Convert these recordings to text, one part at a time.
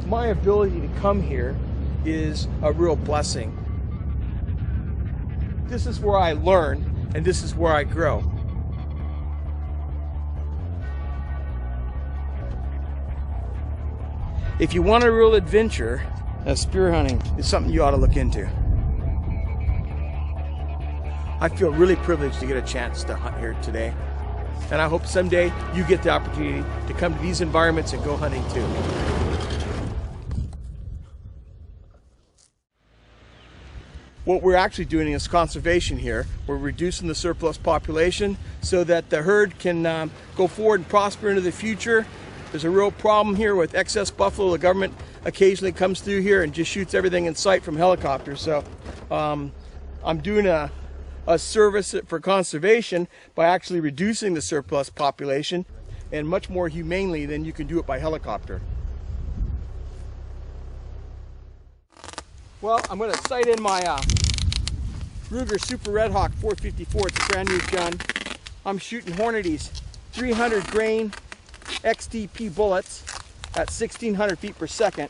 my ability to come here is a real blessing. This is where I learn, and this is where I grow. If you want a real adventure, spear hunting is something you ought to look into. I feel really privileged to get a chance to hunt here today. And I hope someday you get the opportunity to come to these environments and go hunting too. What we're actually doing is conservation here. We're reducing the surplus population so that the herd can go forward and prosper into the future. There's a real problem here with excess buffalo. The government occasionally comes through here and just shoots everything in sight from helicopters. So I'm doing a service for conservation by actually reducing the surplus population, and much more humanely than you can do it by helicopter. Well, I'm going to sight in my Ruger Super Red Hawk 454. It's a brand new gun. I'm shooting Hornady's 300 grain XTP bullets at 1600 feet per second.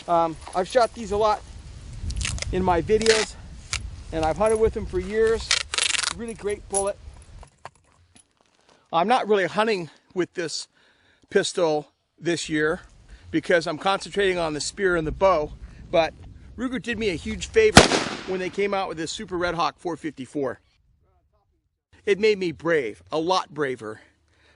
I've shot these a lot in my videos, and I've hunted with them for years. Really great bullet. I'm not really hunting with this pistol this year because I'm concentrating on the spear and the bow, but Ruger did me a huge favor when they came out with this Super Red Hawk 454. It made me brave, a lot braver.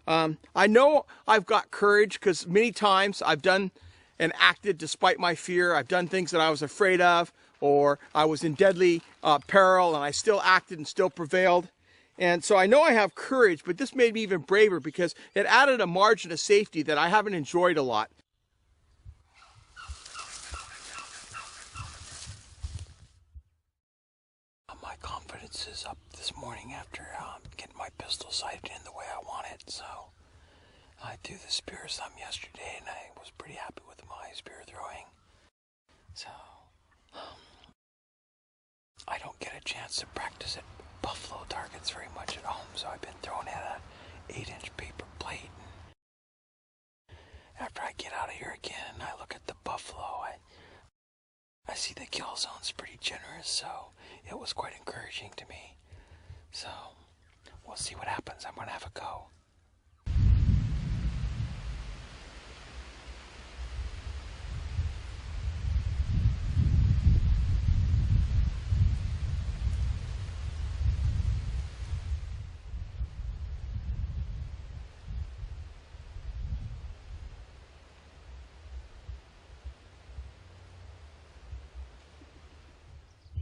I know I've got courage because many times I've done and acted despite my fear. I've done things that I was afraid of, or I was in deadly peril and I still acted and still prevailed. And so I know I have courage, but this made me even braver because it added a margin of safety that I haven't enjoyed a lot. My confidence is up this morning after getting my pistol sighted in the way I want it. So I threw the spear some yesterday and I was pretty happy with my spear throwing. So I don't get a chance to practice at buffalo targets very much at home, so I've been throwing at an 8-inch paper plate. After I get out of here again, I look at the buffalo. I see the kill zone's pretty generous, so it was quite encouraging to me. So we'll see what happens. I'm gonna have a go.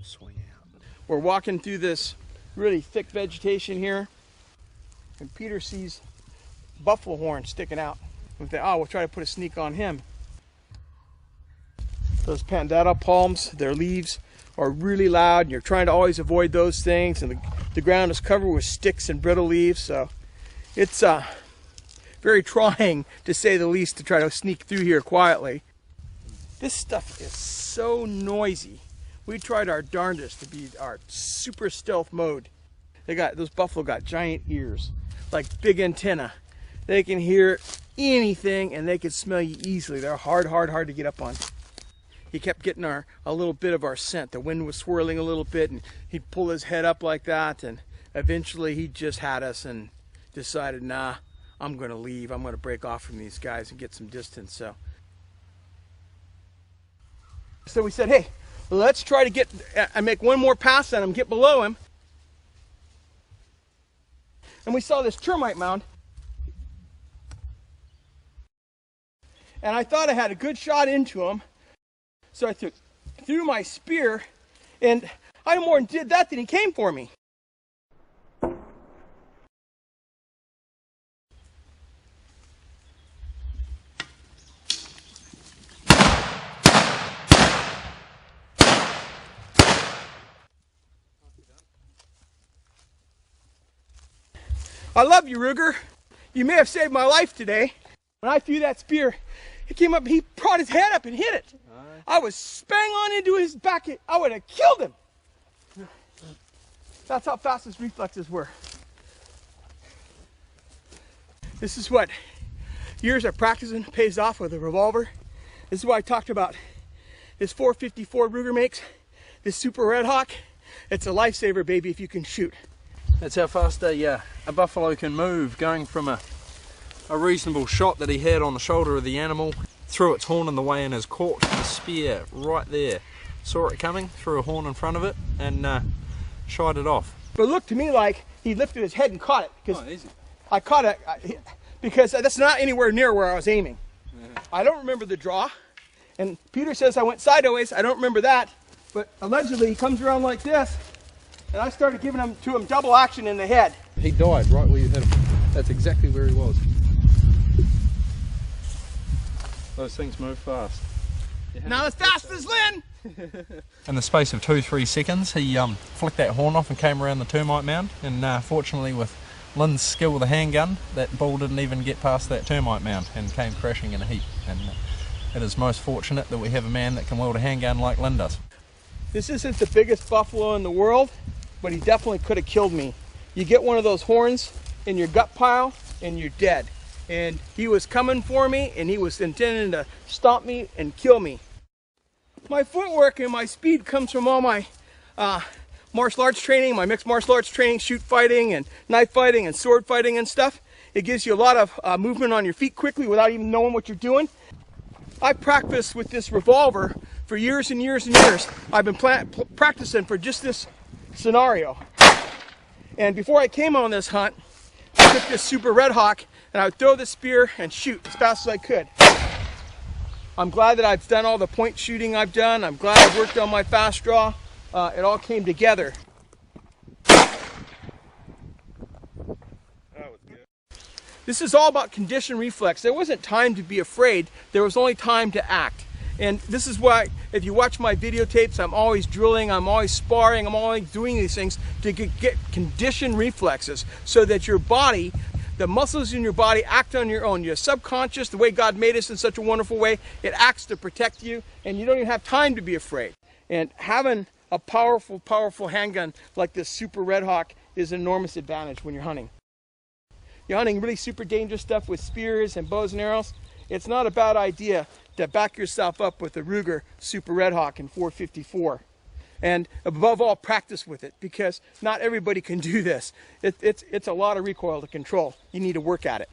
Swing out. We're walking through this really thick vegetation here, and Peter sees buffalo horn sticking out. We think, oh, we'll try to put a sneak on him. Those pandada palms, their leaves are really loud, and you're trying to always avoid those things, and the ground is covered with sticks and brittle leaves, so it's very trying, to say the least, to try to sneak through here quietly. This stuff is so noisy. We tried our darndest to be our super stealth mode. Those buffalo got giant ears, like big antenna. They can hear anything and they can smell you easily. They're hard to get up on. He kept getting a little bit of our scent. The wind was swirling a little bit and he'd pull his head up like that, and eventually he just had us and decided, nah, I'm gonna leave. I'm gonna break off from these guys and get some distance. So we said, hey, let's try to get and make one more pass on him, get below him. And we saw this termite mound. And I thought I had a good shot into him. So I threw my spear, and I no more did that than he came for me. I love you, Ruger. You may have saved my life today. When I threw that spear, he came up, he brought his head up and hit it. I was spang on into his back. I would have killed him. That's how fast his reflexes were. This is what years of practicing pays off with a revolver. This is what I talked about. This 454 Ruger makes, this Super Red Hawk, it's a lifesaver, baby, if you can shoot. That's how fast a buffalo can move, going from a reasonable shot that he had on the shoulder of the animal, threw its horn in the way and has caught the spear right there. Saw it coming, threw a horn in front of it, and shied it off. But it looked to me like he lifted his head and caught it. Because easy. I caught it, because that's not anywhere near where I was aiming. I don't remember the draw, and Peter says I went sideways. I don't remember that, but allegedly he comes around like this, and I started giving him double action in the head. He died right where you hit him. That's exactly where he was. Those things move fast. Not as fast as Lynn! In the space of 2-3 seconds, he flicked that horn off and came around the termite mound, and fortunately with Lynn's skill with a handgun, that bull didn't even get past that termite mound and came crashing in a heap. And it is most fortunate that we have a man that can wield a handgun like Lynn does. This isn't the biggest buffalo in the world, but he definitely could have killed me. You get one of those horns in your gut pile and you're dead. And he was coming for me, and he was intending to stomp me and kill me. My footwork and my speed comes from all my martial arts training, my mixed martial arts training, shoot fighting and knife fighting and sword fighting and stuff. It gives you a lot of movement on your feet quickly without even knowing what you're doing. I practiced with this revolver for years and years and years. I've been practicing for just this scenario. And before I came on this hunt, I took this Super Red Hawk and I would throw the spear and shoot as fast as I could. I'm glad that I've done all the point shooting I've done. I'm glad I've worked on my fast draw. It all came together. This is all about conditioned reflex. There wasn't time to be afraid. There was only time to act. And this is why, if you watch my videotapes, I'm always drilling, I'm always sparring, I'm always doing these things to get conditioned reflexes so that your body, the muscles in your body act on your own. Your subconscious, the way God made us in such a wonderful way, it acts to protect you, and you don't even have time to be afraid. And having a powerful, powerful handgun like this Super Red Hawk is an enormous advantage when you're hunting. You're hunting really super dangerous stuff with spears and bows and arrows. It's not a bad idea to back yourself up with a Ruger Super Red Hawk in 454. And above all, practice with it, because not everybody can do this. It's a lot of recoil to control. You need to work at it.